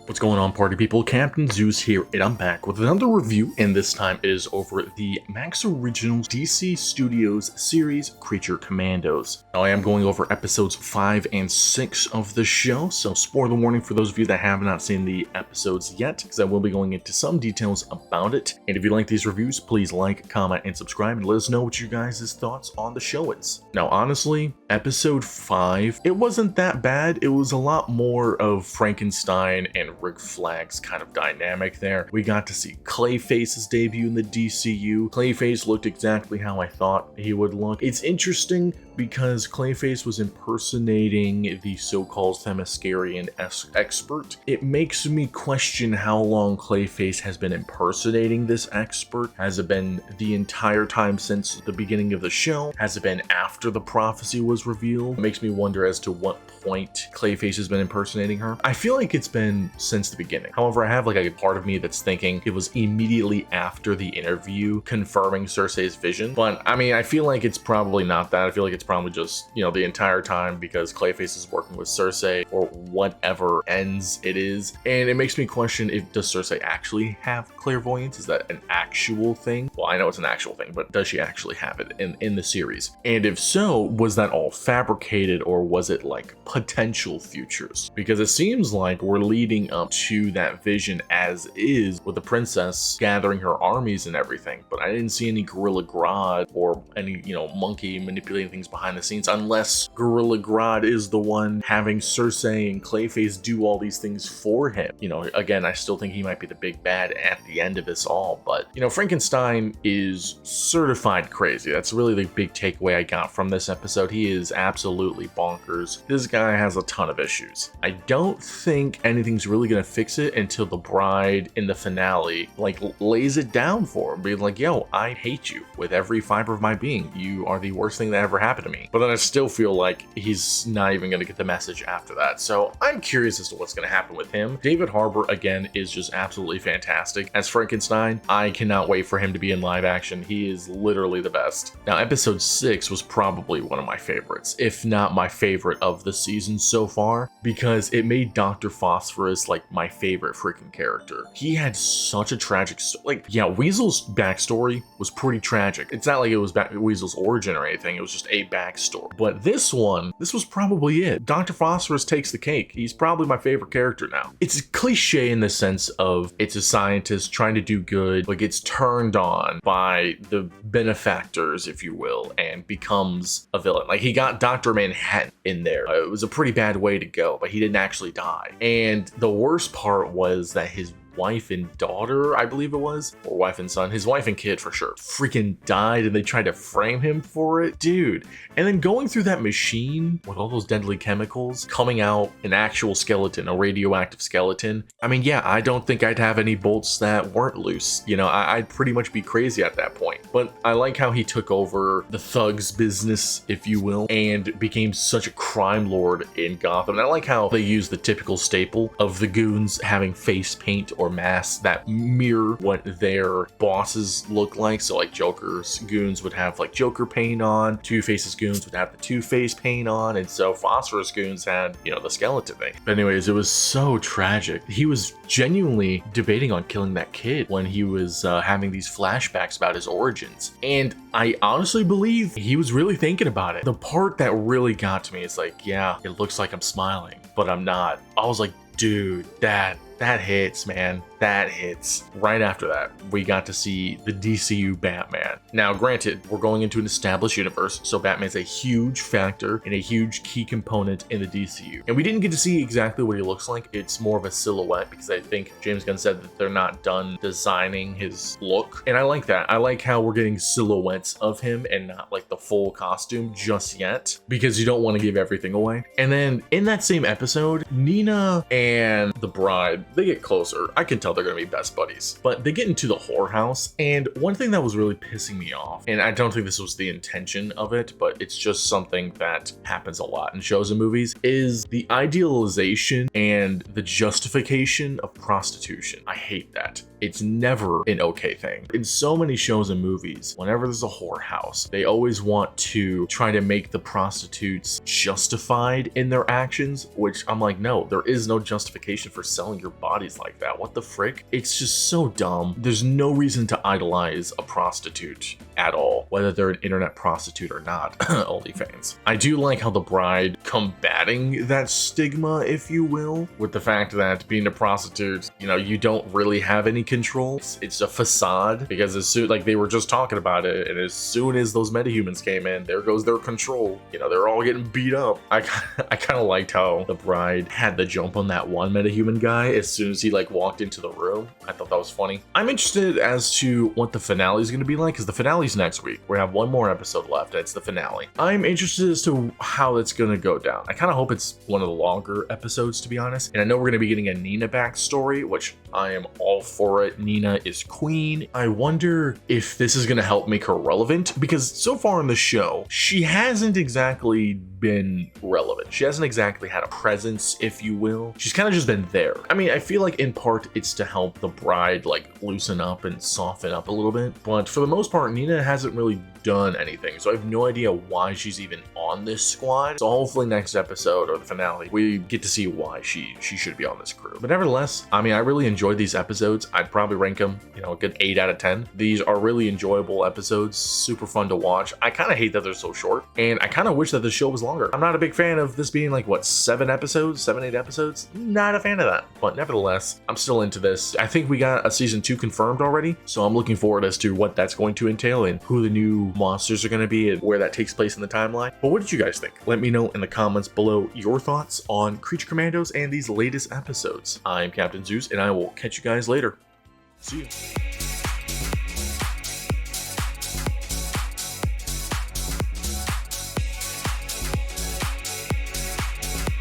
What's going on, party people? Captain Zeus here, and I'm back with another review, and this time it is over the Max Originals DC Studios series Creature Commandos. Now, I am going over episodes 5 and 6 of the show, so spoiler warning for those of you that have not seen the episodes yet, because I will be going into some details about it. And if you like these reviews, please like, comment, and subscribe, and let us know what you guys' thoughts on the show is. Now, honestly, episode 5, it wasn't that bad. It was a lot more of Frankenstein and Rick Flag's kind of dynamic there. We got to see Clayface's debut in the DCU. Clayface looked exactly how I thought he would look. It's interesting because Clayface was impersonating the so-called Themyscirian expert. It makes me question how long Clayface has been impersonating this expert. Has it been the entire time since the beginning of the show? Has it been after the prophecy was revealed? It makes me wonder as to what point Clayface has been impersonating her. I feel like it's been since the beginning. However, I have like a part of me that's thinking it was immediately after the interview confirming Circe's vision. But I mean, I feel like it's probably not that. I feel like it's probably just, you know, the entire time because Clayface is working with Circe or whatever ends it is. And it makes me question, if does Circe actually have clairvoyance? Is that an actual thing? Well, I know it's an actual thing, but does she actually have it in the series? And if so, was that all fabricated, or was it like potential futures? Because it seems like we're leading up to that vision as is, with the princess gathering her armies and everything, but I didn't see any Gorilla Grodd or any, you know, monkey manipulating things behind the scenes, unless Gorilla Grodd is the one having Circe and Clayface do all these things for him. You know, again, I still think he might be the big bad at the end of this all, but, you know, Frankenstein is certified crazy. That's really the big takeaway I got from this episode. He is absolutely bonkers. This guy has a ton of issues. I don't think anything's really gonna fix it until the bride in the finale like lays it down for him, being like, yo, I hate you with every fiber of my being. You are the worst thing that ever happened to me. But then I still feel like he's not even gonna get the message after that. So I'm curious as to what's gonna happen with him. David Harbour, again, is just absolutely fantastic. As Frankenstein, I cannot wait for him to be in live action. He is literally the best. Now, episode 6 was probably one of my favorites, if not my favorite of the season so far, because it made Dr. Phosphorus like my favorite freaking character. He had such a tragic story. Like, yeah, Weasel's backstory was pretty tragic. It's not like it was Weasel's origin or anything. It was just a backstory. But this was probably it. Dr. Phosphorus takes the cake. He's probably my favorite character now. It's cliche in the sense of it's a scientist trying to do good, but gets turned on by the benefactors, if you will, and becomes a villain. Like, he got Dr. Manhattan in there. It was a pretty bad way to go, but he didn't actually die. And the worst part was that his wife and daughter, I believe it was, or wife and son, his wife and kid for sure, freaking died, and they tried to frame him for it, dude. And then going through that machine with all those deadly chemicals, coming out an actual skeleton, a radioactive skeleton. I mean, yeah, I don't think I'd have any bolts that weren't loose. You know, I'd pretty much be crazy at that point. But I like how he took over the thugs business, if you will, and became such a crime lord in Gotham. And I like how they use the typical staple of the goons having face paint or masks that mirror what their bosses look like. So like Joker's goons would have like Joker paint on, Two-Face's goons would have the Two-Face paint on, and so Phospherous goons had, you know, the skeleton thing. But anyways, it was so tragic. He was genuinely debating on killing that kid when he was having these flashbacks about his origins. And I honestly believe he was really thinking about it. The part that really got to me is like, yeah, it looks like I'm smiling, but I'm not. I was like, dude, that hits, man. That hits. Right after that, we got to see the DCU Batman. Now, granted, we're going into an established universe, so Batman's a huge factor and a huge key component in the DCU. And we didn't get to see exactly what he looks like. It's more of a silhouette, because I think James Gunn said that they're not done designing his look. And I like that. I like how we're getting silhouettes of him and not like the full costume just yet, because you don't want to give everything away. And then in that same episode, Nina and the bride, they get closer. I can tell they're gonna be best buddies, but they get into the whorehouse. And one thing that was really pissing me off, and I don't think this was the intention of it, but it's just something that happens a lot in shows and movies, is the idealization and the justification of prostitution. I hate that. It's never an okay thing. In so many shows and movies, whenever there's a whorehouse, they always want to try to make the prostitutes justified in their actions, which I'm like, no, there is no justification for selling your bodies like that. What the frick? It's just so dumb. There's no reason to idolize a prostitute at all, whether they're an internet prostitute or not. OnlyFans. I do like how the bride combating that stigma, if you will, with the fact that being a prostitute, you know, you don't really have any controls. It's a facade, because as soon, like they were just talking about it, and as soon as those metahumans came in, there goes their control. You know, they're all getting beat up. I kind of liked how the bride had the jump on that one metahuman guy as soon as he like walked into the room. I thought that was funny. I'm interested as to what the finale is going to be like, because the finale's next week. We have one more episode left, and it's the finale. I'm interested as to how it's going to go down. I kind of hope it's one of the longer episodes, to be honest. And I know we're going to be getting a Nina backstory, which I am all for it. Nina is queen. I wonder if this is going to help make her relevant, because so far in the show, she hasn't exactly been relevant. She hasn't exactly had a presence, if you will. She's kind of just been there. I mean, I feel like in part it's to help the bride like loosen up and soften up a little bit, but for the most part, Nina hasn't really done anything, so I have no idea why she's even on this squad. So hopefully next episode or the finale, we get to see why she should be on this crew. But nevertheless, I mean, I really enjoyed these episodes. I'd probably rank them, you know, a good 8 out of 10. These are really enjoyable episodes, super fun to watch. I kind of hate that they're so short, and I kind of wish that the show was longer. I'm not a big fan of this being like, what, 7 episodes, 8 episodes? Not a fan of that, but nevertheless, I'm still into this. I think we got a season 2 confirmed already, so I'm looking forward as to what that's going to entail and who the new monsters are going to be and where that takes place in the timeline. But what did you guys think? Let me know in the comments below your thoughts on Creature Commandos and these latest episodes. I'm Captain Zeus, and I will catch you guys later. See you.